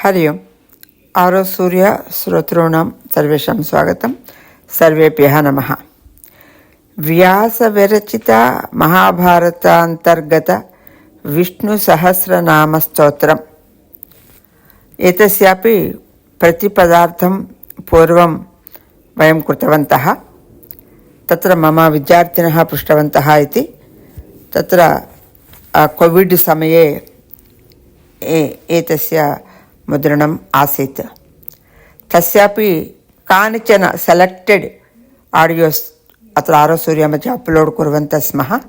हरि ओम्। आरो सूर्य श्रोतॄणां सर्वेषां स्वागतं। सर्वेभ्यः नमः। व्यासविरचिता महाभारतान्तर्गत विष्णुसहस्रनामस्तोत्रम्। एतस्यापि प्रतिपदार्थं पूर्वं वयं कृतवन्तः। तत्र मम विद्यार्थिनः पृष्टवन्तः इति। तत्र कोविड् समये एतस्य मुद्रणम् आसीत्। तस्यापि कानिचन सेलेक्टेड् आडियोस् अत्र आरोसूर्य मध्ये अप्लोड् कुर्वन्तः स्मः।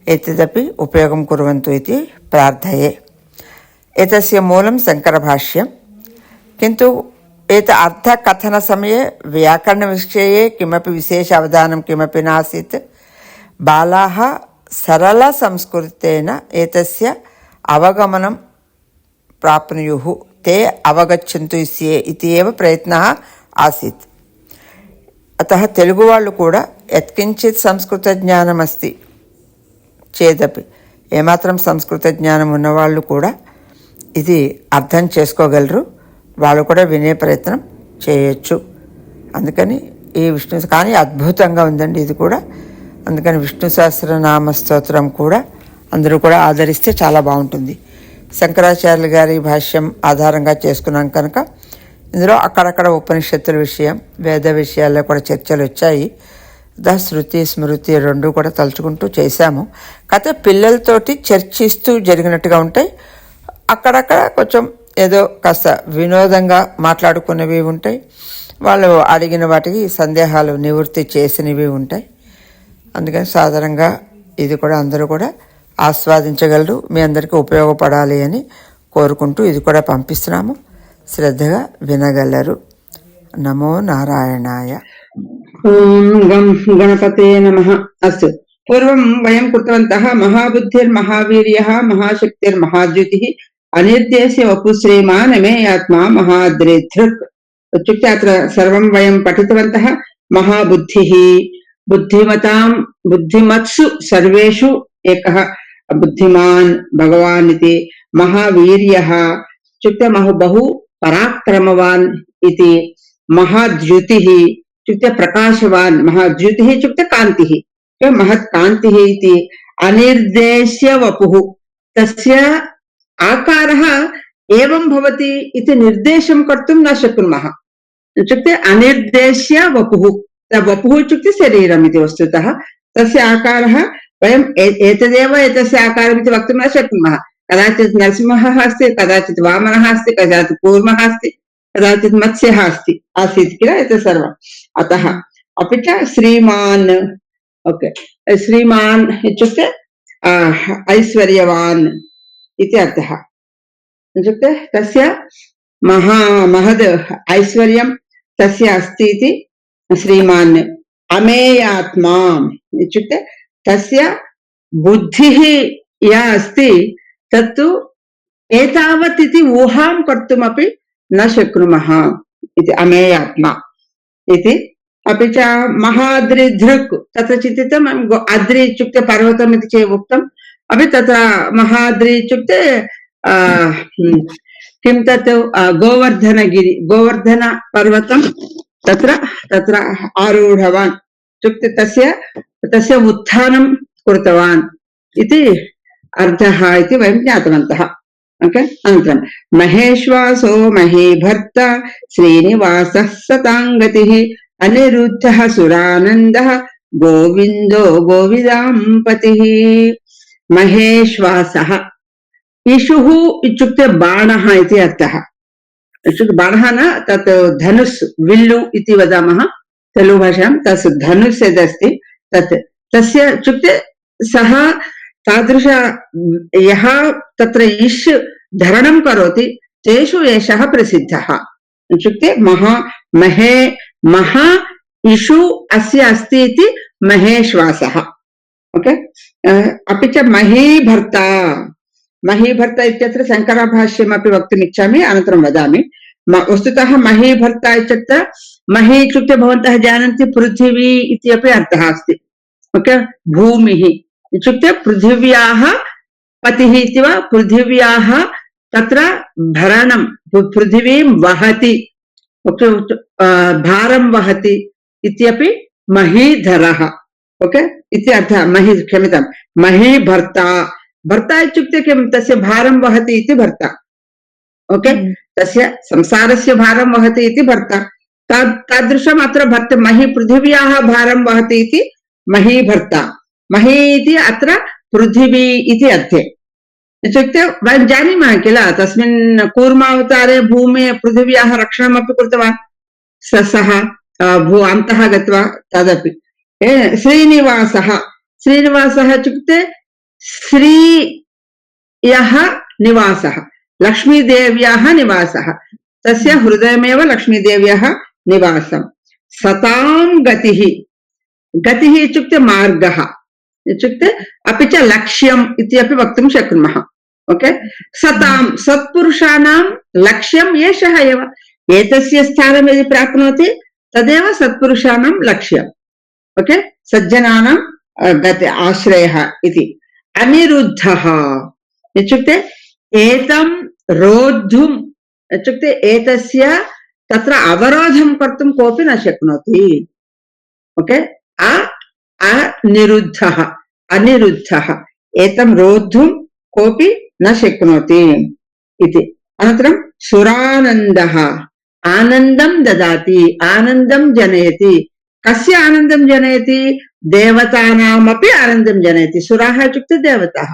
एतदपि उपयोगं कुर्वन्तु इति प्रार्थये। एतस्य मूलं शङ्करभाष्यं, किन्तु एत अर्थकथनसमये व्याकरणविषये किमपि विशेष अवधानं किमपि नासीत्। बालाः सरलसंस्कृतेन एतस्य अवगमनं प्राप्नुयुः, ते अवगच्छन्तु इति एव प्रयत्नः आसीत्। अतः तेलुगु वाळ्ळु कूडा यत्किञ्चित् संस्कृतज्ञानमस्ति चेदपि ఏమాత్రం సంస్కృత జ్ఞానం ఉన్నవాళ్ళు కూడా ఇది అర్థం చేసుకోగలరు, వాళ్ళు కూడా వినే ప్రయత్నం చేయొచ్చు. అందుకని ఈ విష్ణు కానీ అద్భుతంగా ఉందండి ఇది కూడా. అందుకని విష్ణు సహస్రనామ స్తోత్రం కూడా అందరూ కూడా ఆదరిస్తే చాలా బాగుంటుంది. శంకరాచార్యుల గారి భాష్యం ఆధారంగా చేసుకున్నాం కనుక ఇందులో అక్కడక్కడ ఉపనిషత్తుల విషయం, వేద విషయాల్లో కూడా చర్చలు వచ్చాయి. శృతి స్మృతి రెండు కూడా తలుచుకుంటూ చేశాము. కాకపోతే పిల్లలతోటి చర్చిస్తూ జరిగినట్టుగా ఉంటాయి. అక్కడక్కడ కొంచెం ఏదో కాస్త వినోదంగా మాట్లాడుకునేవి ఉంటాయి. వాళ్ళు అడిగిన వాటికి సందేహాలు నివృత్తి చేసినవి ఉంటాయి. అందుకని సాధారణంగా ఇది కూడా అందరూ కూడా ఆస్వాదించగలరు, మీ అందరికీ ఉపయోగపడాలి అని కోరుకుంటూ ఇది కూడా పంపిస్తున్నాము. శ్రద్ధగా వినగలరు. నమో నారాయణాయ. ఓం గం గణపతే నమః. అస్తు, పూర్వం వయం కృతవంతః మహాబుద్ధిర్మహావీర్యः మహాశక్తిర్మహాద్యుతిः అనిర్దేశ్య వపు శ్రీమాన్ మే ఆత్మా మహాద్రిధృక్. ఇత్యుక్తే అత్ర సర్వం వయం పఠితవంతः. మహాబుద్ధిः, బుద్ధిమతాం బుద్ధిమత్సు సర్వేషు ఏకः బుద్ధిమాన్ భగవాన్ इति. महावीर्यः इत्युक्ते बहु पराक्रमवान् इति. महाद्युतिः इत्युक्ते प्रकाशवान्. महाद्युतिः इत्युक्ते कान्तिः, महत् कान्तिः इति. अनिर्देश्य वपुः, तस्य आकारः एवं भवति इति निर्देशं कर्तुं न शक्नुमः. इत्युक्ते अनिर्देश्य वपुः, वपुः इत्युक्ते शरीरम् इति. वस्तुतः तस्य आकारः वयम् एतदेव एतस्य आकारमिति वक्तुं न शक्नुमः. कदाचित् नरसिंहः अस्ति, कदाचित् वामनः अस्ति, कदाचित् कूर्मः अस्ति, कदाचित् मत्स्यः अस्ति आसीत् किल, एतत् सर्वम्. अतः अपि च श्रीमान्, ओके, श्रीमान् इत्युक्ते ऐश्वर्यवान् इति अर्थः. इत्युक्ते तस्य महद् ऐश्वर्यं तस्य अस्ति इति श्रीमान्. अमेयात्मा इत्युक्ते तस्य बुद्धिः या अस्ति तत्तु एतावत् इति ऊहां कर्तुमपि न शक्नुमः इति. अमेयात्मा इति. अपि च महाद्रिधृक्, तत्र चिन्तितम् अद्रि इत्युक्ते पर्वतम् इति चेत् उक्तम्. अपि तत्र महाद्रि इत्युक्ते किं तत् गोवर्धनगिरि, गोवर्धन पर्वतं तत्र आरूढवान् इत्युक्ते तस्य उत्थानं कृतवान् इति अर्थः इति वयं ज्ञातवन्तः. ओके. अनन्तरं महेश्वासो महीभर्ता श्रीनिवासः सताङ्गतिः अनिरुद्धः सुरानन्दः गोविन्दो गोविदाम्पतिः. महेश्वासः, इषुः इत्युक्ते बाणः इति अर्थः. इत्युक्ते बाणः न तत् धनुस्, विल्लु इति वदामः तेलुगुभाषायां. तस्य धनुस् यदस्ति तत् तस्य इत्युक्ते सः तादृश यः तत्र इष् धरणं करोति तेषु एषः प्रसिद्धः. इत्युक्ते महा इषु अस्य अस्ति इति महेश्वासः. ओके. अपि च महीभर्ता, महीभर्ता इत्यत्र शङ्करभाष्यमपि वक्तुम् इच्छामि, अनन्तरं वदामि. वस्तुतः महीभर्ता इत्यत्र मही इत्युक्ते भवन्तः जानन्ति पृथिवी इति अपि अर्थः अस्ति. ओके. भूमिः इत्युक्ते पृथिव्याः पतिः इति वा, पृथिव्याः तत्र भरणं पृथिवीं वहति भारं वहति इत्यपि महीधरः ओके इति अर्थः मही क्षम्यतां मही भर्ता भर्ता इत्युक्ते किं तस्य भारं वहति इति भर्ता ओके तस्य संसारस्य भारं वहति इति भर्ता तादृशम् अत्र भर्ता मही पृथिव्याः भारं वहति इति मही भर्ता मही इति अत्र पृथिवी इति अर्थे इत्युक्ते वयं जानीमः किल तस्मिन् कूर्मावतारे भूमेः पृथिव्याः रक्षणमपि कृतवान् सः भू अन्तः गत्वा तदपि श्रीनिवासः श्रीनिवासः इत्युक्ते श्रीयः निवासः लक्ष्मीदेव्याः निवासः तस्य हृदयमेव लक्ष्मीदेव्याः निवासं सतां गतिः गतिः इत्युक्ते मार्गः इत्युक्ते अपि च लक्ष्यम् इत्यपि वक्तुं शक्नुमः ओके सतां सत्पुरुषाणां लक्ष्यम् एषः एव एतस्य स्थानं यदि प्राप्नोति तदेव सत्पुरुषाणां लक्ष्यम् ओके सज्जनानां गति आश्रयः इति अनिरुद्धः इत्युक्ते एतं रोद्धुम् इत्युक्ते एतस्य तत्र अवरोधं कर्तुं कोऽपि न शक्नोति ओके अनिरुद्धः अनिरुद्धः एतं रोद्धुं कोऽपि न शक्नोति इति अनन्तरं सुरानन्दः आनन्दं ददाति आनन्दं जनयति कस्य आनन्दं जनयति देवतानामपि आनन्दं जनयति सुराः इत्युक्ते देवताः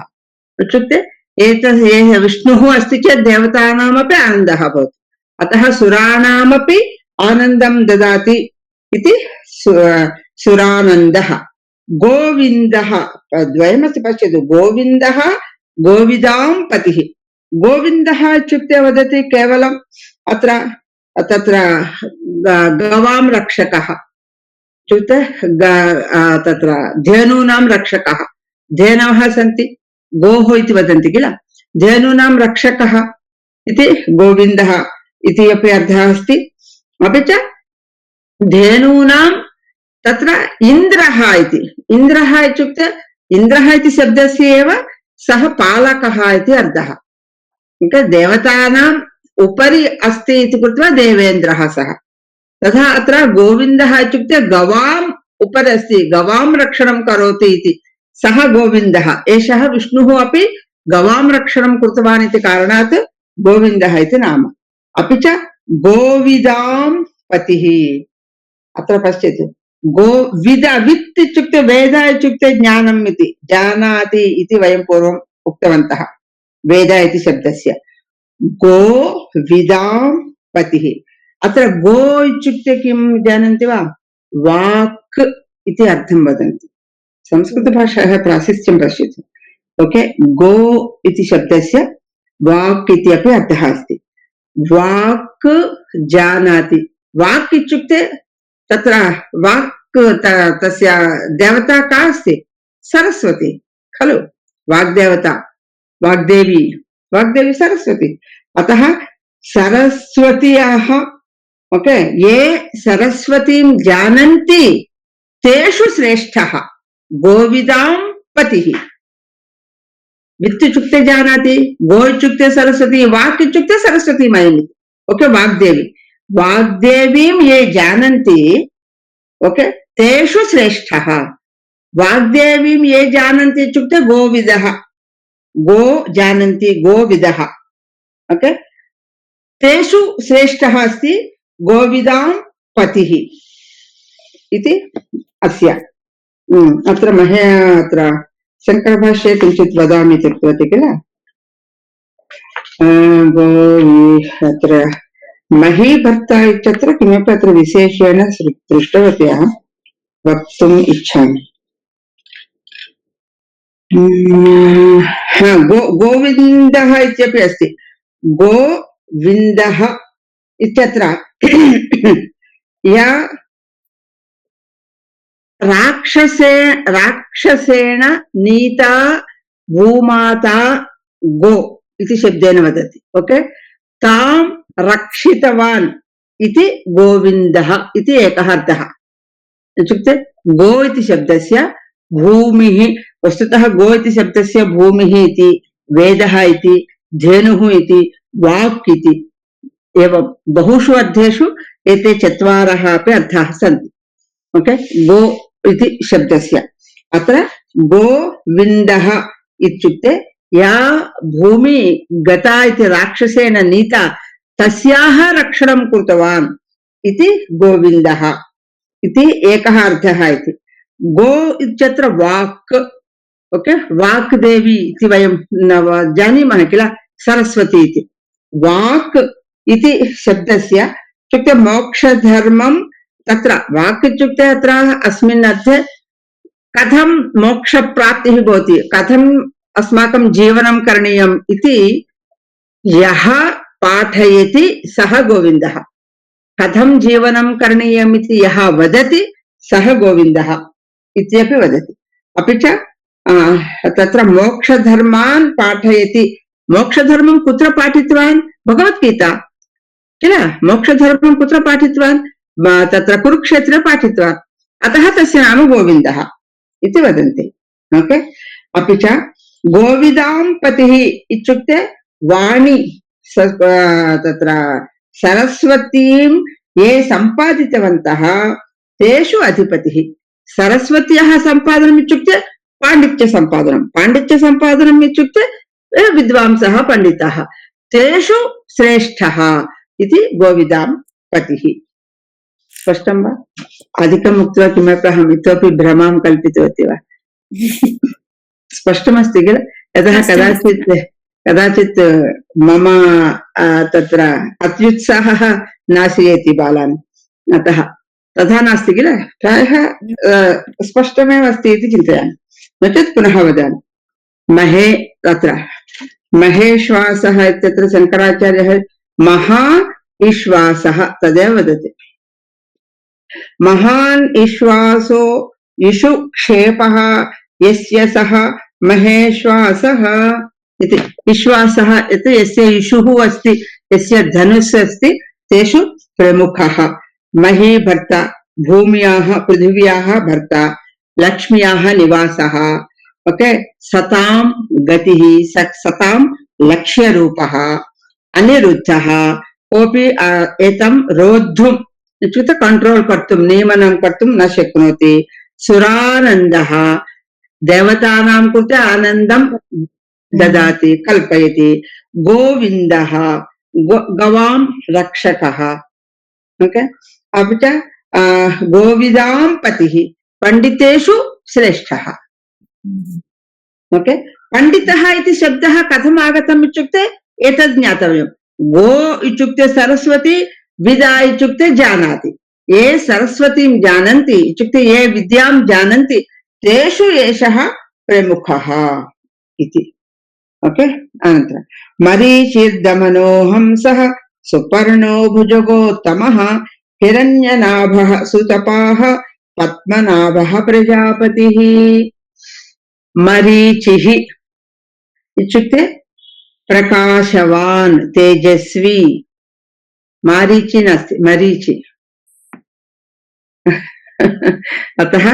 इत्युक्ते एतत् विष्णुः अस्ति चेत् देवतानामपि आनन्दः भवति अतः सुराणामपि आनन्दं ददाति इति सुरानन्दः गोविन्दः द्वयमस्ति पश्यतु गोविन्दः गोविदां पतिः गोविन्दः इत्युक्ते वदति केवलम् अत्र तत्र गवां रक्षकः इत्युक्ते तत्र धेनूनां रक्षकः धेनवः सन्ति गोः इति वदन्ति किल धेनूनां रक्षकः इति गोविन्दः इति अपि अर्थः अस्ति अपि च धेनूनां तत्र इन्द्रः इति इन्द्रः इत्युक्ते इन्द्रः इति शब्दस्य एव सः पालकः इति अर्थः देवतानाम् उपरि अस्ति इति कृत्वा देवेन्द्रः सः तथा अत्र गोविन्दः इत्युक्ते गवाम् उपरि अस्ति गवां रक्षणं करोति इति सः गोविन्दः एषः विष्णुः अपि गवां रक्षणं कृतवान् इति कारणात् गोविन्दः इति नाम अपि च गोविदां पतिः अत्र पश्यतु गोविद वित् इत्युक्ते वेद इत्युक्ते ज्ञानम् इति जानाति इति वयं पूर्वम् उक्तवन्तः वेद इति शब्दस्य गो विदां पतिः अत्र गो इत्युक्ते किं जानन्ति वा वाक् इति अर्थं वदन्ति संस्कृतभाषायाः प्राशस्त्यं पश्यतु ओके गो इति शब्दस्य वाक् इति अपि अर्थः अस्ति वाक् जानाति वाक् इत्युक्ते तत्र वाक् तस्य देवता का अस्ति सरस्वती खलु वाग्देवता वाग्देवी वाग्देवी सरस्वती अतः सरस्वत्याः ओके ये सरस्वतीं जानन्ति तेषु श्रेष्ठः गोविदां पतिः वित् इत्युक्ते जानाति गो इत्युक्ते सरस्वती वाक् इत्युक्ते सरस्वतीमयम् ओके वाग्देवी वाग्देवीं ये जानन्ति ओके तेषु श्रेष्ठः वाग्देवीं ये जानन्ति इत्युक्ते गोविदः गो जानन्ति गोविदः ओके तेषु श्रेष्ठः अस्ति गोविदां पतिः इति अस्य अत्र अत्र शङ्करभाष्ये किञ्चित् वदामि इति उक्तवती किल अत्र महीभर्ता इत्यत्र किमपि अत्र विशेषेण दृष्टवती अहं वक्तुम् इच्छामि गोविन्दः इत्यपि अस्ति गोविन्दः इत्यत्र या राक्षसेन नीता भूमाता गो इति शब्देन वदति ओके तां रक्षितवान् इति गोविन्दः इति एकः अर्थः इत्युक्ते गो इति शब्दस्य भूमिः वस्तुतः गो इति शब्दस्य भूमिः इति वेदः इति धेनुः इति, वाक् इति, एवं बहुषु अर्थेषु एते चत्वारः अपि अर्थाः सन्ति. ओके, गो इति शब्दस्य अत्र गोविन्दः इत्युक्ते या भूमि गता इति राक्षसेन नीता तस्याः रक्षणं कृतवान् इति गोविन्दः इति एकः अर्थः इति. गो इत्यत्र वाक्, ओके, वाक् देवी इति वयं जानीमः किल, सरस्वती इति. वाक् इति शब्दस्य इत्युक्ते मोक्षधर्मं, तत्र वाक् इत्युक्ते अत्र अस्मिन् अर्थे कथं मोक्षप्राप्तिः भवति, कथम् अस्माकं जीवनं करणीयम् इति यः पाठयति सः गोविन्दः. कथं जीवनं करणीयम् इति यः वदति सः गोविन्दः इत्यपि वदति. अपि च तत्र मोक्षधर्मान् पाठयति. मोक्षधर्मं कुत्र पाठितवान्? भगवद्गीता किल. मोक्षधर्मं कुत्र पाठितवान्? तत्र कुरुक्षेत्रे पाठितवान्. अतः तस्य नाम गोविन्दः इति वदन्ति. ओके, अपि च गोविदां पतिः इत्युक्ते वाणी, तत्र सरस्वतीं ये सम्पादितवन्तः तेषु अधिपतिः. सरस्वत्याः सम्पादनम् इत्युक्ते पाण्डित्यसम्पादनं. पाण्डित्यसम्पादनम् इत्युक्ते विद्वांसः पण्डिताः, तेषु श्रेष्ठः इति गोविदां पतिः. स्पष्टं वा? अधिकम् उक्त्वा किमपि अहम् इतोपि भ्रमां कल्पितवती वा? स्पष्टमस्ति किल? यतः कदाचित् मम तत्र अत्युत्साहः नाशयति बालान्, अतः तथा नास्ति किल. प्रायः स्पष्टमेव अस्ति इति चिन्तयामि. नो चेत् पुनः वदामि. महे, तत्र महेश्वासः इत्यत्र शङ्कराचार्यः महा ईश्वासः तदेव वदति. महान् ईश्वासो इषु क्षेपः यस्य सः महेश्वासः इति. विश्वासः इति यस्य इषुः अस्ति, यस्य धनुस् अस्ति, तेषु प्रमुखः. मही भर्ता, भूम्याः पृथिव्याः भर्ता, लक्ष्म्याः निवासः. ओके, सतां गतिः, सतां लक्ष्यरूपः. अनिरुद्धः, कोऽपि एतं रोद्धुम् इत्युक्ते कंट्रोल् कर्तुं, नियमनं कर्तुं न शक्नोति. सुरानन्दः, देवतानां कृते आनन्दं ददाति, कल्पयति. गोविन्दः, गवां रक्षकः. ओके, अपि च गोविदां पतिः, पण्डितेषु श्रेष्ठः. ओके, पण्डितः इति शब्दः कथम् आगतम् इत्युक्ते एतद् ज्ञातव्यम्. गो इत्युक्ते सरस्वती, विदा इत्युक्ते जानाति. ये सरस्वतीं जानन्ति इत्युक्ते ये विद्यां जानन्ति तेषु एषः प्रमुखः इति. ओके, अनन्तरं मरीचिर्दमनो हंसः, सुपर्णो भुजगोत्तमः, हिरण्यनाभः सुतपाः, पद्मनाभः प्रजापतिः. मरीचिः इत्युक्ते प्रकाशवान्, तेजस्वी. मारीचि नास्ति, मरीचि. अतः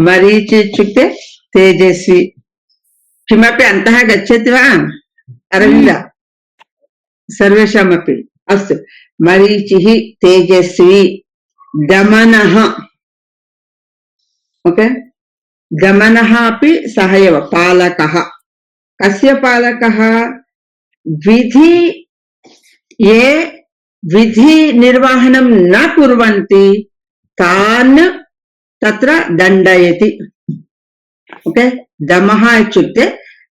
मरीचि इत्युक्ते तेजस्वी. किमपि अन्तः गच्छति वा अरविन्द? सर्वेषामपि अस्तु. मरीचिः तेजस्वी. दमनः, ओके, दमनः अपि सः एव पालकः. कस्य पालकः? विधि, ये विधि निर्वहणं न कुर्वन्ति तान् तत्र दण्डयति. ओके, दमः इत्युक्ते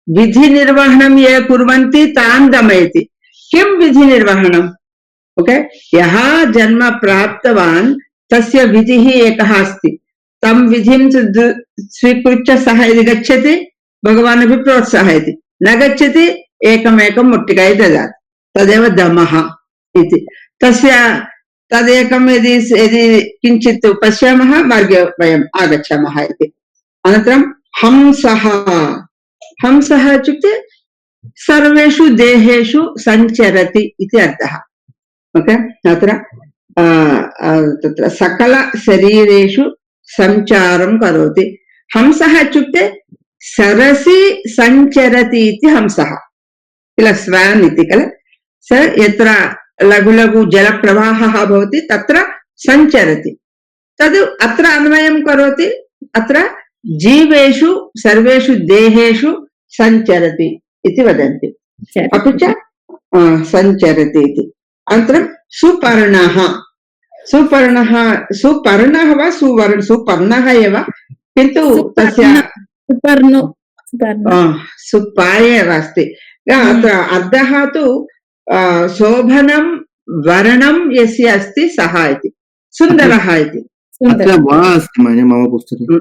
विधि निर्वहणं ये कुर्वन्ति तान् दमयति. किं विधि निर्वहणम्? ओके, यः जन्म प्राप्तवान् तस्य विधिः एकः अस्ति. तं विधिं स्वीकृत्य सः यदि गच्छति भगवान् अपि प्रोत्साहयति, न गच्छति एकमेकं मुट्टिकाय ददाति. तदेव दमः इति. तस्य तदेकं यदि किञ्चित् पश्यामः मार्गे वयम् आगच्छामः इति. अनन्तरं हंसः. हंसः इत्युक्ते सर्वेषु देहेषु सञ्चरति इति अर्थः. ओके, अत्र तत्र सकल शरीरेषु सञ्चारं करोति. हंसः इत्युक्ते सरसि सञ्चरति इति हंसः. किल स्वान् इति किल स यत्र लघु लघु जलप्रवाहः भवति तत्र सञ्चरति तद् अत्र अन्वयं करोति अत्र जीवेषु सर्वेषु देहेषु सञ्चरति इति वदन्ति अपि च सञ्चरति इति अनन्तरं सुपर्णः सुपर्णः सुपर्णः वा सुपर्णः एव किन्तु तस्य सुपाय एव अस्ति अत्र अर्थः तु शोभनं वर्णं यस्य अस्ति सः इति सुन्दरः इति मम पुस्तके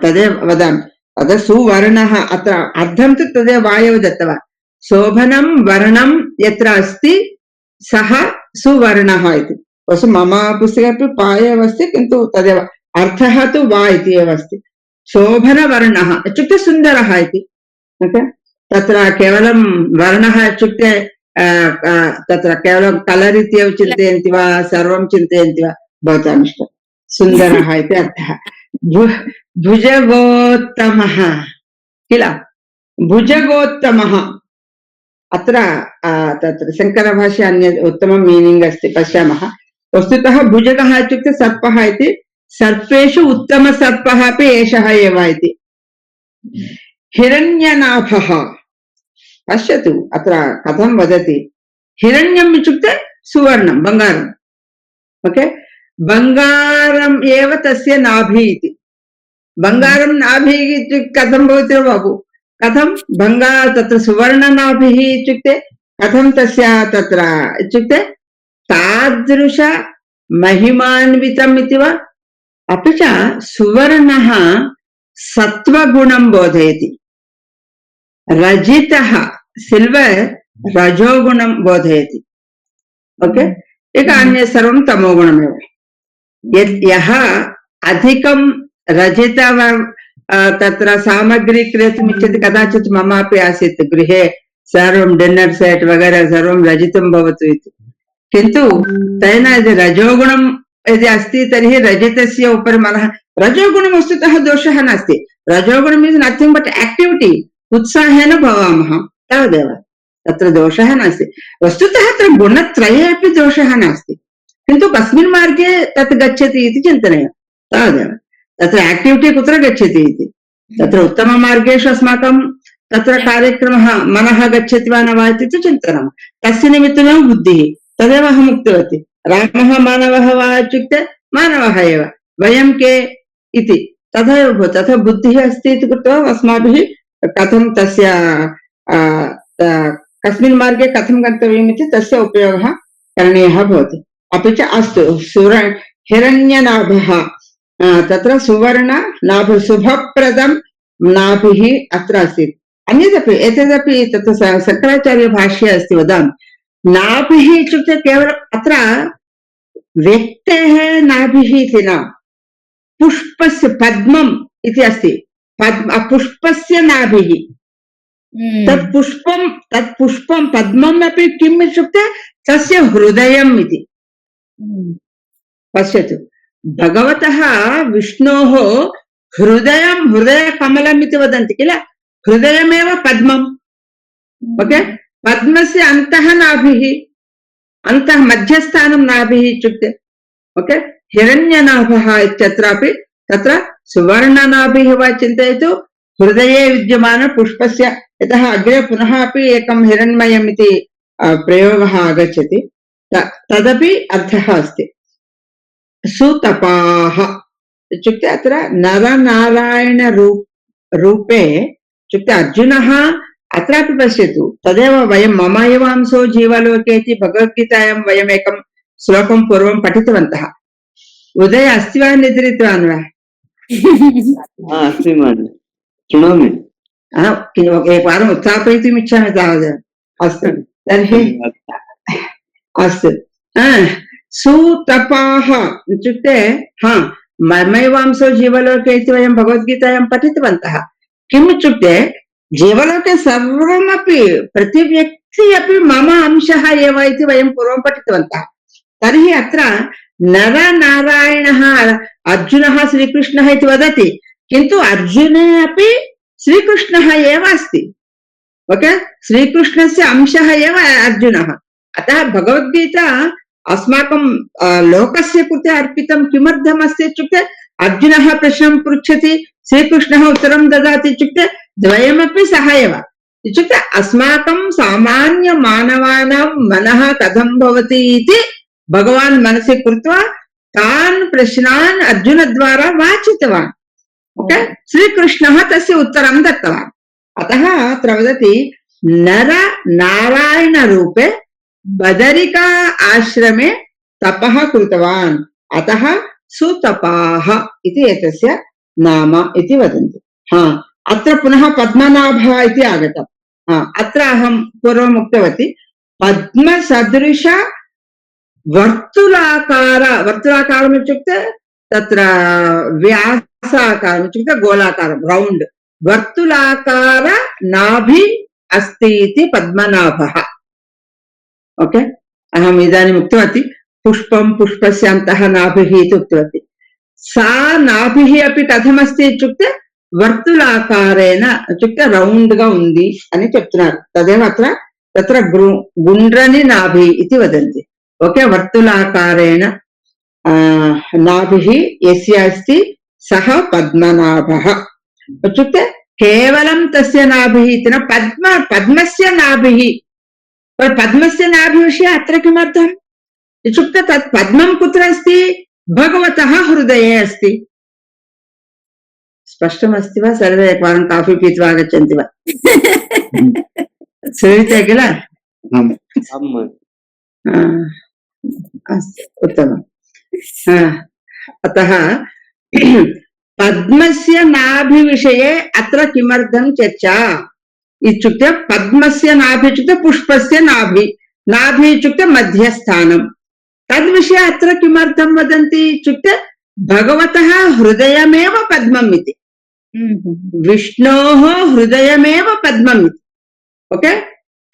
तदेव वदामि तद् सुवर्णः अत्र अर्थं तु तदेव वायौ दत्तवान् शोभनं वर्णं यत्र अस्ति सः सुवर्णः इति वस्तु मम पुस्तके अपि पा एव अस्ति किन्तु तदेव अर्थः तु वा इति एव अस्ति शोभनवर्णः इत्युक्ते सुन्दरः इति तत्र केवलं वर्णः इत्युक्ते तत्र केवलं कलर् इत्येव चिन्तयन्ति वा सर्वं चिन्तयन्ति वा भवताम् इष्टं सुन्दरः इति अर्थः भुजगोत्तमः किल भुजगोत्तमः अत्र तत्र शङ्करभाष्ये अन्य उत्तमं मीनिङ्ग् अस्ति पश्यामः वस्तुतः भुजगः इत्युक्ते सर्पः इति सर्पेषु उत्तमसर्पः अपि एषः एव इति हिरण्यनाभः पश्यतु अत्र कथं वदति हिरण्यम् इत्युक्ते सुवर्णं बङ्गारम् ओके बङ्गारम् एव तस्य नाभिः इति बङ्गारं नाभिः इत्युक्ते कथं भवति बाबु कथं बङ्गार तत्र सुवर्णनाभिः इत्युक्ते कथं तस्य तत्र इत्युक्ते तादृश महिमान्वितम् इति वा अपि च सुवर्णः सत्वगुणं बोधयति रजितः सिल्वर् रजोगुणं बोधयति ओके इक अन्य सर्वं तमोगुणमेव यः अधिकं रजित तत्र सामग्री क्रेतुम् इच्छति कदाचित् मम अपि आसीत् गृहे सर्वं डिन्नर् सेट् वगैरह सर्वं रजितं भवतु इति किन्तु तेन यदि रजोगुणं यदि अस्ति तर्हि रजतस्य उपरि मनः रजोगुणं वस्तुतः दोषः नास्ति रजोगुणं इस् नथिङ्ग् बट् एक्टिविटी उत्साहेन भवामः तावदेव तत्र दोषः नास्ति वस्तुतः अत्र गुणत्रये अपि दोषः नास्ति किन्तु कस्मिन् मार्गे तत् गच्छति इति चिन्तनीयं तावदेव तत्र एक्टिविटी कुत्र गच्छति इति तत्र उत्तममार्गेषु अस्माकं तत्र कार्यक्रमः मनः गच्छति वा न वा इति चिन्तनं तस्य निमित्तमेव बुद्धिः तदेव अहम् उक्तवती रामः मानवः वा इत्युक्ते मानवः एव वयं के इति तथैव तथा बुद्धिः अस्ति इति कृत्वा अस्माभिः कथं तस्य कस्मिन् मार्गे कथं गन्तव्यम् इति तस्य उपयोगः करणीयः भवति अपि च अस्तु हिरण्यनाभः तत्र सुवर्ण नाभ शुभप्रदं नाभिः अत्र अस्ति अन्यदपि एतदपि तत्र शङ्कराचार्यभाष्ये अस्ति वदामि नाभिः इत्युक्ते केवलम् अत्र व्यक्तेः नाभिः इति न पुष्पस्य पद्मम् इति अस्ति पुष्पस्य नाभिः तत् पुष्पं पद्मम् अपि किम् इत्युक्ते तस्य हृदयम् इति पश्यतु भगवतः विष्णोः हृदयकमलम् इति वदन्ति किल हृदयमेव पद्मम् ओके पद्मस्य अन्तः नाभिः अन्तः मध्यस्थानं नाभिः इत्युक्ते ओके हिरण्यनाभः इत्यत्रापि तत्र सुवर्णनाभिः वा चिन्तयतु हृदये विद्यमान पुष्पस्य यतः अग्रे पुनः अपि एकं हिरण्मयम् इति प्रयोगः आगच्छति तदपि अर्थः अस्ति सुतपाः इत्युक्ते अत्र नरनारायण रूपे इत्युक्ते अर्जुनः अत्रापि पश्यतु तदेव वयं मम एव अंशो जीवलोके इति भगवद्गीतायां वयम् एकं श्लोकं पूर्वं पठितवन्तः उदय अस्ति वा निद्रितवान् वा अस्ति शृणोमि एकवारम् उत्थापयितुम् इच्छामि तावदेव अस्तु तर्हि अस्तु सुतपाः इत्युक्ते ममैवांशो जीवलोके इति वयं भगवद्गीतायां पठितवन्तः किम् इत्युक्ते जीवलोके सर्वमपि प्रतिव्यक्ति अपि मम अंशः एव इति वयं पूर्वं पठितवन्तः तर्हि अत्र नरनारायणः अर्जुनः श्रीकृष्णः इति वदति किन्तु अर्जुने अपि श्रीकृष्णः एव अस्ति ओके श्रीकृष्णस्य अंशः एव अर्जुनः अतः भगवद्गीता अस्माकं लोकस्य कृते अर्पितं किमर्थम् अस्ति इत्युक्ते अर्जुनः प्रश्नं पृच्छति श्रीकृष्णः उत्तरं ददाति इत्युक्ते द्वयमपि सह एव इत्युक्ते अस्माकं सामान्यमानवानां मनः कथं भवति इति भगवान् मनसि कृत्वा तान् प्रश्नान् अर्जुनद्वारा वाचितवान् ओके श्रीकृष्णः तस्य उत्तरं दत्तवान् अतः अत्र वदति नर नारायण रूपे बदरिका आश्रमे तपः कृतवान् अतः सुतपाः इति एतस्य नाम इति वदन्ति अत्र पुनः पद्मनाभः इति आगतम् अत्र अहं पूर्वम् उक्तवती पद्मसदृश वर्तुलाकारम् इत्युक्ते तत्र व्यासाकारम् इत्युक्ते गोलाकारं रौण्ड् वर्तुलाकार नाभि अस्ति इति पद्मनाभः ओके अहम् इदानीम् उक्तवती पुष्पं पुष्पस्य अन्तः नाभिः इति उक्तवती सा नाभिः अपि कथमस्ति इत्युक्ते वर्तुलाकारेण इत्युक्ते रौण्ड् गा उन्दी अनि चेप्तुन्नारु तदेव अत्र तत्र गुण्ड्रनि नाभि इति वदन्ति ओके वर्तुलाकारेण नाभिः यस्य अस्ति सः पद्मनाभः इत्युक्ते केवलं तस्य नाभिः इति न पद्मस्य नाभिः पद्मस्य नाभिविषये अत्र किमर्थम् इत्युक्ते तत् पद्मं कुत्र अस्ति भगवतः हृदये अस्ति स्पष्टमस्ति वा सर्वे एकवारं काफी पीत्वा आगच्छन्ति वा श्रूयते किल अस्तु उत्तमम् अतः पद्मस्य नाभिविषये अत्र किमर्थं चर्चा इत्युक्ते पद्मस्य नाभि इत्युक्ते पुष्पस्य नाभि नाभि इत्युक्ते मध्यस्थानं तद्विषये अत्र किमर्थं वदन्ति इत्युक्ते भगवतः हृदयमेव पद्मम् इति विष्णोः हृदयमेव पद्मम् इति ओके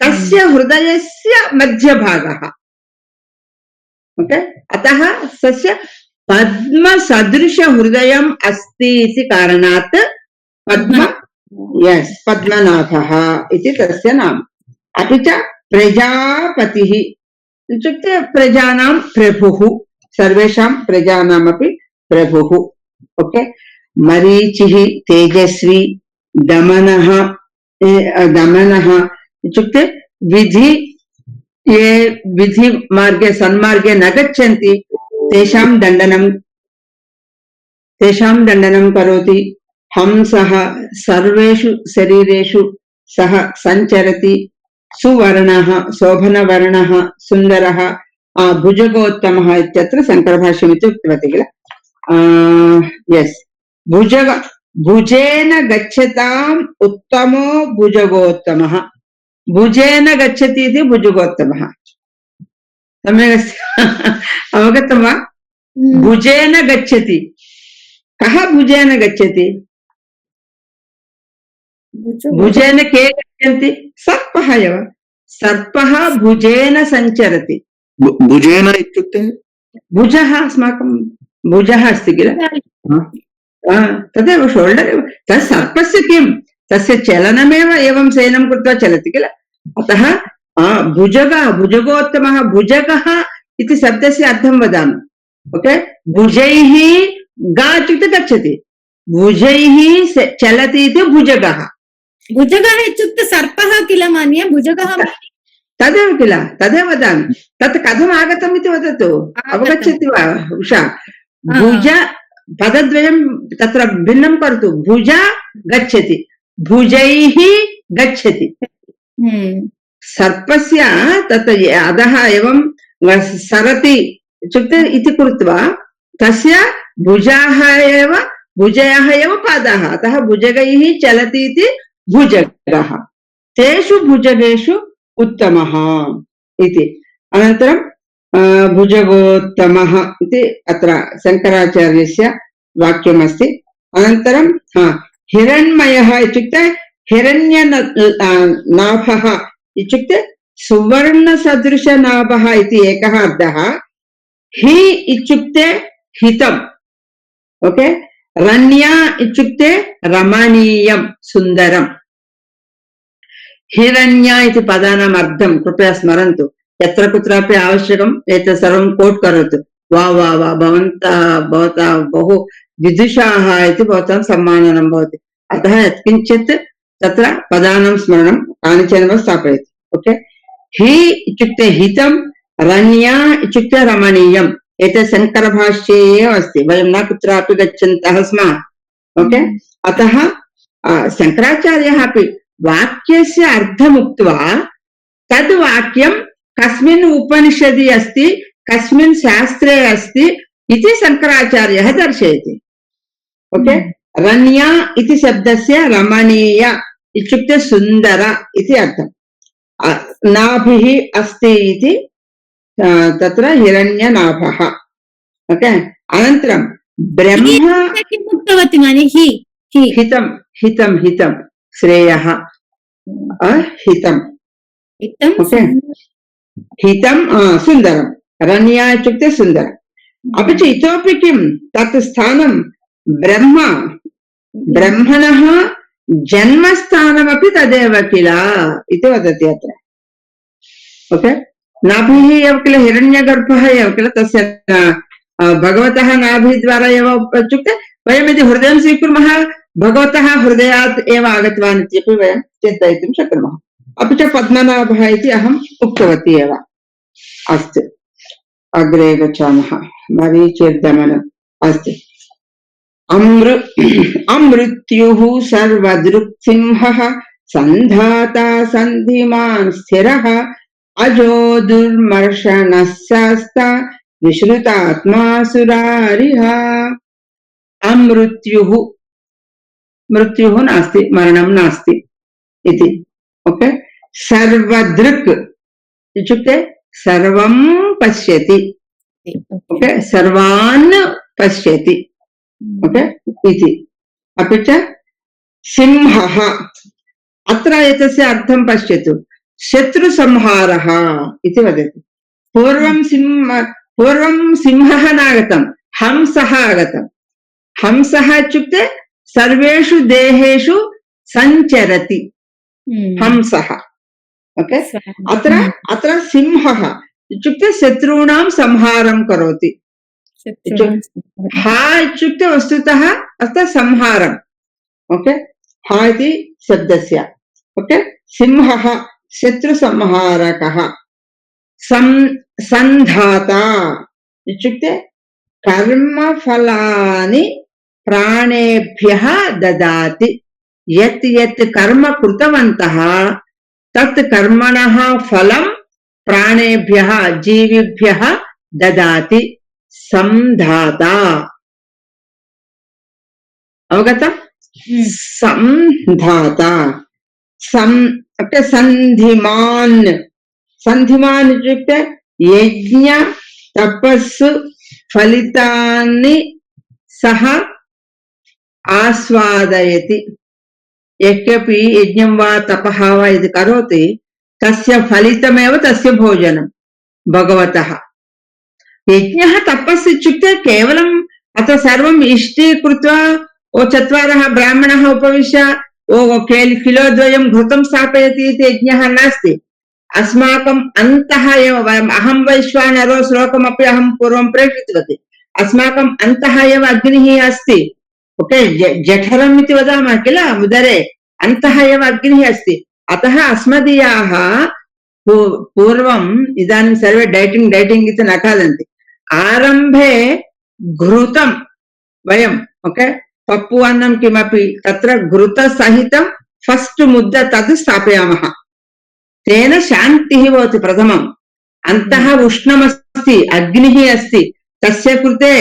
तस्य हृदयस्य मध्यभागः ओके अतः तस्य पद्मसदृश हृदयम् अस्ति इति कारणात् पद्म पद्मनाभः इति तस्य नाम अपि च प्रजापतिः इत्युक्ते प्रजानां प्रभुः सर्वेषां प्रजानामपि प्रभुः ओके मरीचिः तेजस्वी दमनः इत्युक्ते विधि ये विधि मार्गे सन्मार्गे न गच्छन्ति तेषां दण्डनं करोति हंसः सर्वेषु शरीरेषु सः सञ्चरति सुवर्णः शोभनवर्णः सुन्दरः भुजगोत्तमः इत्यत्र शङ्करभाष्यमिति उक्तवती किल यस् भुजेन गच्छताम् उत्तमो भुजगोत्तमः भुजेन गच्छति इति भुजगोत्तमः सम्यक् अवगतं वा भुजेन गच्छति कः भुजेन गच्छति भुजेन के गच्छन्ति सर्पः एव सर्पः भुजेन सञ्चरति भुजेन इत्युक्ते भुजः अस्माकं भुजः अस्ति किल तदेव शोल्डर् एव तत् सर्पस्य किं तस्य चलनमेव एवं शयनं कृत्वा चलति किल अतः भुजगोत्तमः भुजगः इति शब्दस्य अर्थं वदामि ओके भुजैः गा इत्युक्ते गच्छति भुजैः चलति इति भुजगः भुजगः इत्युक्ते सर्पः किल मन्ये भुजगः तदेव किल तदेव वदामि तत् कथम् आगतम् इति वदतु अवगच्छति वा उषा भुज पदद्वयं तत्र भिन्नं करोतु भुज गच्छति भुजैः गच्छति सर्पस्य तत् अधः एवं सरति इत्युक्ते इति कृत्वा तस्य भुजयः एव पादाः अतः भुजगैः चलति इति भुजगः तेषु भुजगेषु उत्तमः इति अनन्तरं भुजगोत्तमः इति अत्र शङ्कराचार्यस्य वाक्यमस्ति अनन्तरं हिरण्मयः इत्युक्ते हिरण्यनाभः इत्युक्ते सुवर्णसदृशनाभः इति एकः अर्थः हि इत्युक्ते हितम् ओके रण्या इत्युक्ते रमणीयं सुन्दरम् हिरण्य इति पदानाम् अर्थं कृपया स्मरन्तु। यत्र कुत्रापि आवश्यकम् एतत् सर्वं कोट् करोतु। वा वा वा भवता बहु विदुषाः इति भवतां सम्माननं भवति। अतः यत्किञ्चित् तत्र पदानां स्मरणं कानिचन स्थापयति। ओके, हि इत्युक्ते हितं, रण्या इत्युक्ते रमणीयम्। एतत् शङ्करभाष्ये एव अस्ति, वयं न कुत्रापि गच्छन्तः स्मः। ओके, अतः शङ्कराचार्यः अपि वाक्यस्य अर्थमुक्त्वा तद् वाक्यं कस्मिन् उपनिषदि अस्ति, कस्मिन् शास्त्रे अस्ति इति शङ्कराचार्यः दर्शयति। ओके, रण्या इति शब्दस्य रमणीय इत्युक्ते सुन्दर इति अर्थम्। नाभिः अस्ति इति तत्र हिरण्यनाभः। ओके, अनन्तरं ब्रह्म किम् उक्तवती माने हि हितं हितं हितं श्रेयः हितम्। ओके, हितं सुन्दरं, रण्या इत्युक्ते सुन्दरम्। अपि च इतोपि किं तत् स्थानं ब्रह्मणः जन्मस्थानमपि तदेव किल इति वदति अत्र। ओके, नाभिः एव किल हिरण्यगर्भः एव किल, तस्य भगवतः नाभिद्वारा एव इत्युक्ते वयं यदि हृदयं स्वीकुर्मः भगवतः हृदयात् एव आगतवान् इत्यपि वयं चिन्तयितुं शक्नुमः। अपि च पद्मनाभः इति अहम् उक्तवती एव। अस्तु, अग्रे गच्छामः। मरीचिर्दमनम्। अस्तु, अमृत्युः सर्वदृक्सिंहः सन्धाता सन्धिमान् स्थिरः अजो दुर्मर्शनः शास्ता विश्रुतात्मा सुरारिः। अमृत्युः, मृत्युः नास्ति, मरणं नास्ति इति। ओके, सर्वदृक् इत्युक्ते सर्वं पश्यति। ओके, सर्वान् पश्यति। ओके इति। अपि च सिंहः, अत्र एतस्य अर्थं पश्यतु, शत्रुसंहारः इति वदति। पूर्वं सिंहः नागतं, हंसः आगतम्। हंसः इत्युक्ते सर्वेषु देहेषु सञ्चरति हंसः। ओके, अत्र सिंहः इत्युक्ते शत्रूणां संहारं करोति। हा इत्युक्ते वस्तुतः अत्र संहारम्। ओके, हा इति शब्दस्य। ओके, सिंहः शत्रुसंहारकः। सन्धाता इत्युक्ते कर्मफलानि प्राणेभ्यः ददाति। यत् यत् कर्म कृतवन्तः तत् कर्मणः फलं प्राणेभ्यः जीविभ्यः ददाति। संधाता, अवगतम्? संधाता। सन्धिमान्, सन्धिमान् इत्युक्ते यज्ञ तपस्सु फलितानि सः आस्वादयति। यद्यपि यज्ञं वा तपः वा यदि करोति तस्य फलितमेव तस्य भोजनं भगवतः। यज्ञः तपस् इत्युक्ते केवलम् अत्र सर्वम् इष्टीकृत्वा ओ चत्वारः ब्राह्मणः उपविश्य ओ किलोद्वयं घृतं स्थापयति इति यज्ञः नास्ति। अस्माकम् अन्तः एव वयम् अहं वैश्वानरो श्लोकमपि अहं पूर्वं प्रेषितवती। अस्माकम् अन्तः एव अग्निः अस्ति। ओके, जठरम् इति वदामः किल, उदरे अन्तः एव अग्निः अस्ति। अतः अस्मदीयाः पूर्वम् इदानीं सर्वे डैटिङ्ग् इति न खादन्ति। आरम्भे घृतं वयम् ओके पप्पु अन्नं किमपि तत्र घृतसहितं फस्ट् मुद्द तद् स्थापयामः। तेन शान्तिः भवति। प्रथमम् अन्तः उष्णमस्ति, अग्निः अस्ति, तस्य कृते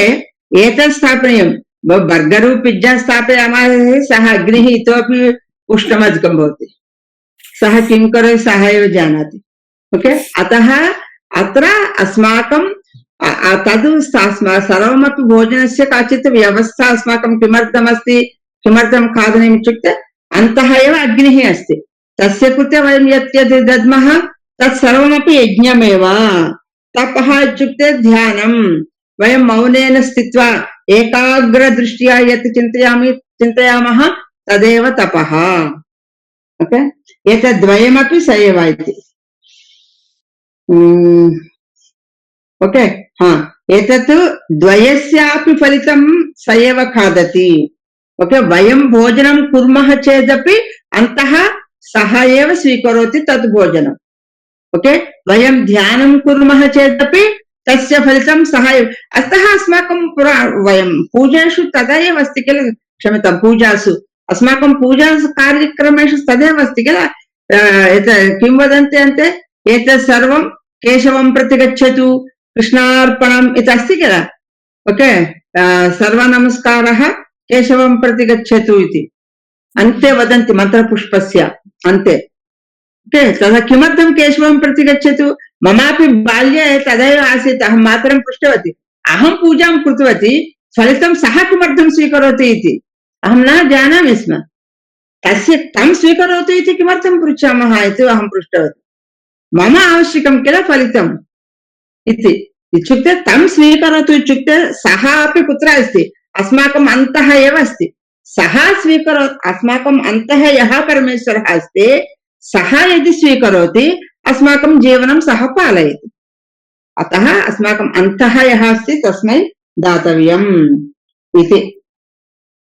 एतत् स्थापनीयम्। बर्गर् पिज्जा स्थापयामः, सः अग्निः इतोपि उष्णमधिकं भवति। सः किं करोति सः एव जानाति। ओके, अतः अत्र अस्माकं तद् सर्वमपि भोजनस्य काचित् व्यवस्था अस्माकं किमर्थमस्ति, किमर्थं खादनीयम् इत्युक्ते अन्तः एव अग्निः अस्ति। तस्य कृते वयं यत् यत् दद्मः तत् सर्वमपि यज्ञमेव। तपः इत्युक्ते ध्यानं। वयं मौनेन स्थित्वा एकाग्रदृष्ट्या यत् चिन्तयामः तदेव तपः। ओके एतद्वयमपि स एव इति ओके हा एतत् द्वयस्यापि फलितं स एव खादति ओके वयं भोजनं कुर्मः चेदपि अन्तः सः एव स्वीकरोति तत् भोजनम् ओके वयं ध्यानं कुर्मः चेदपि तस्य फलितं सः एव अतः अस्माकं वयं पूजासु तदा एव अस्ति किल क्षम्यतां पूजासु अस्माकं पूजा कार्यक्रमेषु तदेव अस्ति किल किं वदन्ति अन्ते एतत् सर्वं केशवं प्रति गच्छतु कृष्णार्पणम् इति अस्ति किल ओके सर्वनमस्कारः केशवं प्रति गच्छतु इति अन्ते वदन्ति मन्त्रपुष्पस्य अन्ते ओके तदा किमर्थं केशवं प्रति गच्छतु ममापि बाल्ये तदैव आसीत् अहं मातरं पृष्टवती अहं पूजां कृतवती फलितं सः किमर्थं स्वीकरोति इति अहं न जानामि स्म तस्य तं स्वीकरोतु इति किमर्थं पृच्छामः इति अहं पृष्टवती मम आवश्यकं किल फलितम् इति इत्युक्ते तं स्वीकरोतु इत्युक्ते सः अपि कुत्र अस्ति अस्माकम् अन्तः एव अस्ति सः स्वीकरोति अस्माकम् अन्तः यः परमेश्वरः अस्ति सः यदि स्वीकरोति अस्माकं जीवनं सः पालयति अतः अस्माकम् अन्तः यः अस्ति तस्मै दातव्यम् इति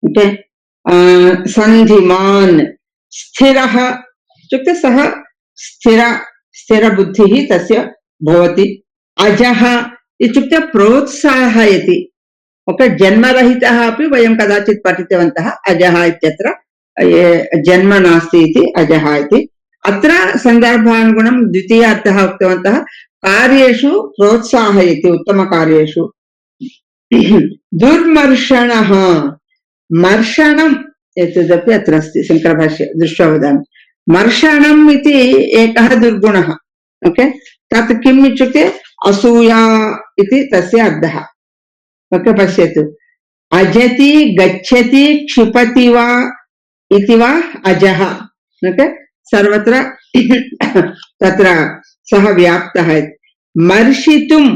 ओके सन्धिमान् स्थिरः इत्युक्ते सः स्थिरबुद्धिः तस्य भवति अजः इत्युक्ते प्रोत्साहयति ओके जन्मरहितः अपि वयं कदाचित् पठितवन्तः अजः इत्यत्र जन्म नास्ति इति अजः इति अत्र सन्दर्भानुगुणं द्वितीयार्थः उक्तवन्तः कार्येषु प्रोत्साहयति उत्तमकार्येषु दुर्मर्षणः मर्षणम् एतदपि अत्र अस्ति शङ्करभाष्ये दृष्ट्वा वदामि मर्षणम् इति एकः दुर्गुणः ओके तत् किम् इत्युक्ते असूया इति तस्य अर्थः ओके पश्यतु अजति गच्छति क्षिपति वा इति वा अजः ओके सर्वत्र तत्र सः व्याप्तः मर्षितुं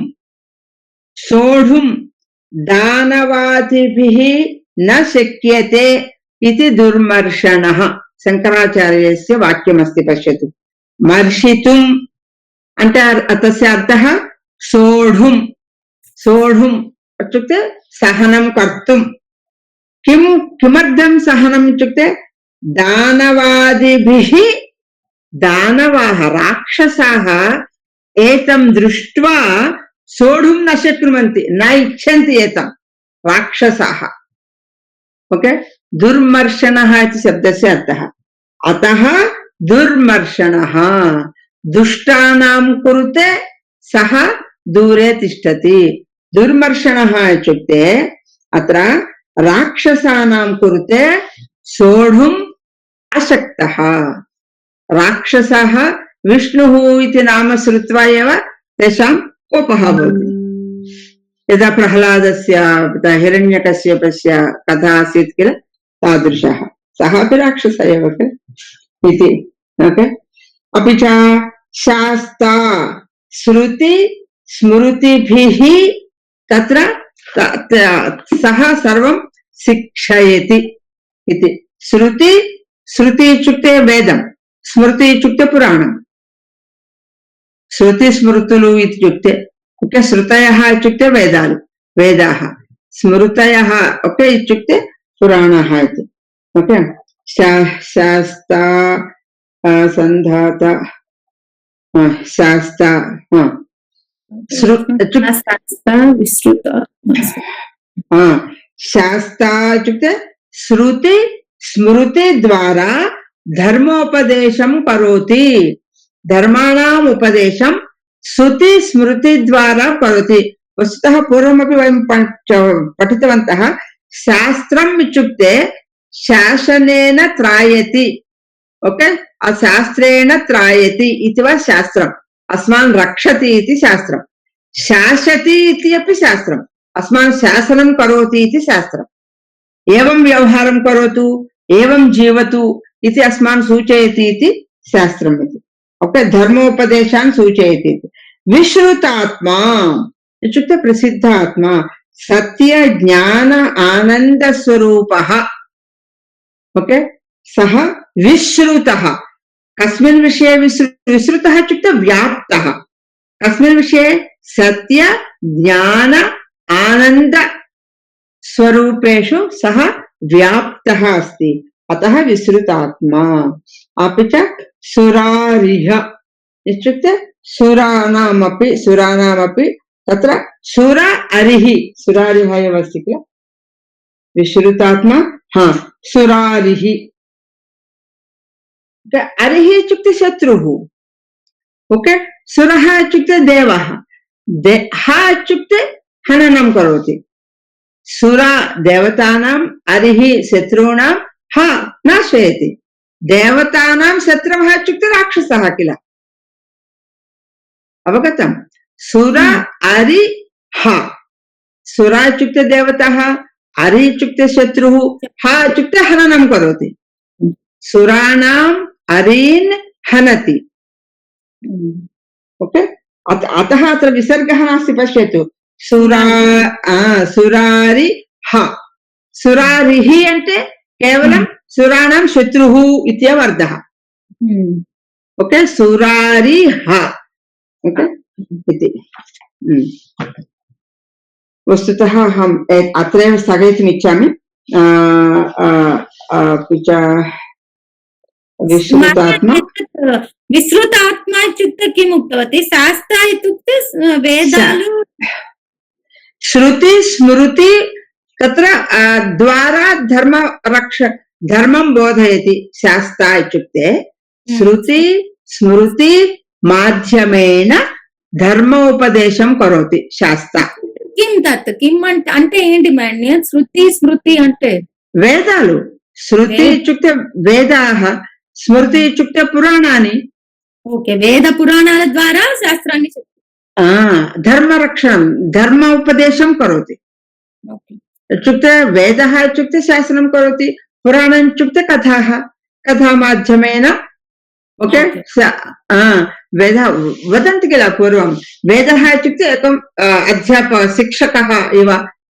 सोढुं दानवादिभिः न शक्यते इति दुर्मर्षणः शङ्कराचार्यस्य वाक्यमस्ति पश्यतु मर्षितुम् అంటే తస్య అర్థः सोढुं इत्युक्ते सहनं कर्तुं किमर्थं सहनम् इत्युक्ते दानवादिभिः दानवाः राक्षसाः एतं दृष्ट्वा सोढुं न शक्नुवन्ति न इच्छन्ति एतं राक्षसाः ओके दुर्मर्षणः इति शब्दस्य अर्थः अतः दुर्मर्षणः दुष्टानां कृते सः दूरे तिष्ठति दुर्मर्षणः इत्युक्ते अत्र राक्षसानां कृते सोढुम् अशक्तः राक्षसाः विष्णुः इति नाम श्रुत्वा एव तेषां कोपः भवति यदा प्रह्लादस्य हिरण्यकश्यपस्य कथा आसीत् किल तादृशः सः अपि राक्षसः एव इति ओके अपि च शास्ता श्रुति स्मृतिभिः तत्र सः सर्वं शिक्षयति इति श्रुति इत्युक्ते वेदं स्मृति इत्युक्ते पुराणं श्रुति स्मृतुलु इत्युक्ते ओके श्रुतयः इत्युक्ते वेदाः स्मृतयः ओके इत्युक्ते पुराणः इति ओके शास्ता संधाता शास्ता शास्ता इत्युक्ते श्रुति स्मृति द्वारा धर्मोपदेशं करोति धर्माणाम् उपदेशं श्रुति स्मृति द्वारा करोति वस्तुतः पूर्वमपि वयं पठितवन्तः शास्त्रम् इत्युक्ते शासनेन त्रायति ओके शास्त्रेण त्रायति इति वा शास्त्रम् अस्मान् रक्षति इति शास्त्रम् शासति इति अपि शास्त्रम् अस्मान् शासनं करोति इति शास्त्रम् एवं व्यवहारं करोतु एवं जीवतु इति अस्मान् सूचयति इति शास्त्रम् इति ओके धर्मोपदेशान् सूचयति इति विश्रुतात्मा इत्युक्ते प्रसिद्ध आत्मा सत्य ज्ञान आनंद स्वरूपः ओके सः विश्रुतः कस्मिन् विषये विसृतः इत्युक्ते व्याप्तः कस्मिन् विषये सत्य ज्ञान आनन्द स्वरूपेषु सः व्याप्तः अस्ति अतः विसृतात्मा अपि च सुरारिः इत्युक्ते सुराणामपि तत्र सुर अरिः सुरारिः एव अस्ति किल विश्रुतात्मा सुरारिः अरिः इत्युक्ते शत्रुः ओके सुरः इत्युक्ते देवः इत्युक्ते हननं करोति सुर देवतानाम् अरिः शत्रूणां नाशयति देवतानां शत्रवः इत्युक्ते राक्षसः किल अवगतम् सुर अरि सुर इत्युक्ते देवताः अरि इत्युक्ते शत्रुः इत्युक्ते हननं करोति सुराणाम् अरीन् हनति ओके अतः अत्र विसर्गः नास्ति पश्यतु सुरारि सुरारिः अन्ते केवलं सुराणां शत्रुः इत्येव अर्थः ओके सुरारि ओके इति वस्तुतः अहम् अत्रैव स्थगयितुम् इच्छामि विसृतात्मा इत्युक्ते किम् उक्तवती शास्त्र इत्युक्ते वेदालु श्रुति स्मृति तत्र द्वारा धर्मं बोधयति शास्त्र इत्युक्ते श्रुति स्मृति माध्यमेन धर्मोपदेशं करोति शास्त्र किं तत् किम् అంటే ఏంటి మేడం శృతి స్మృతి అంటే వేదాలు श्रुति इत्युक्ते वेदाः स्मृति इत्युक्ते पुराणानि ओके वेद पुराणाల ద్వారా శాస్త్రాన్ని धर्मरक्षणं धर्म उपदेशं करोति इत्युक्ते वेदः इत्युक्ते शासनं करोति पुराणम् इत्युक्ते कथाः कथामाध्यमेन ओके वेदः वदन्ति किल पूर्वं वेदः इत्युक्ते एकम् अध्यापकः शिक्षकः इव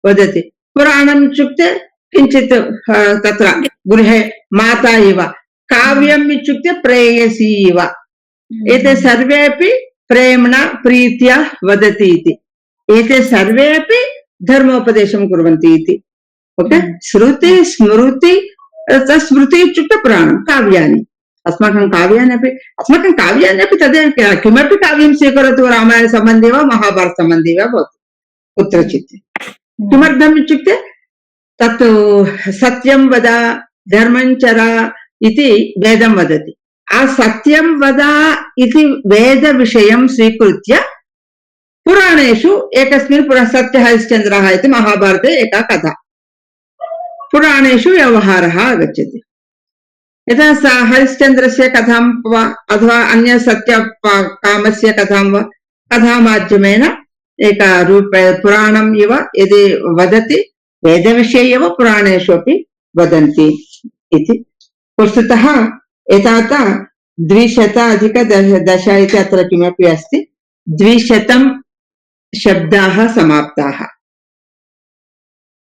वदति पुराणम् इत्युक्ते किञ्चित् तत्र गृहे माता इव काव्यम् इत्युक्ते प्रेयसी इव एते सर्वेपि प्रेम्णा प्रीत्या वदति इति एते सर्वे अपि धर्मोपदेशं कुर्वन्ति इति ओके श्रुति स्मृति स्मृति इत्युक्ते पुराणं काव्यानि अस्माकं काव्यानि अपि तदेव किमपि काव्यं स्वीकरोतु रामायणसम्बन्धी वा महाभारतसम्बन्धी वा भवतु कुत्रचित् किमर्थम् इत्युक्ते तत् सत्यं वद धर्मं चर इति वेदं वदति सत्यं वद इति वेदविषयं स्वीकृत्य पुराणेषु एकस्मिन् सत्यहरिश्चन्द्रः इति महाभारते एका कथा पुराणेषु व्यवहारः आगच्छति यथा हरिश्चन्द्रस्य कथां वा अथवा अन्य सत्यकामस्य कथां वा कथामाध्यमेन एका पुराणम् इव यदि वदति वेदविषये एव पुराणेषु अपि वदन्ति इति वस्तुतः एतावता 200+10 इति अत्र किमपि अस्ति 200 शब्दाः समाप्ताः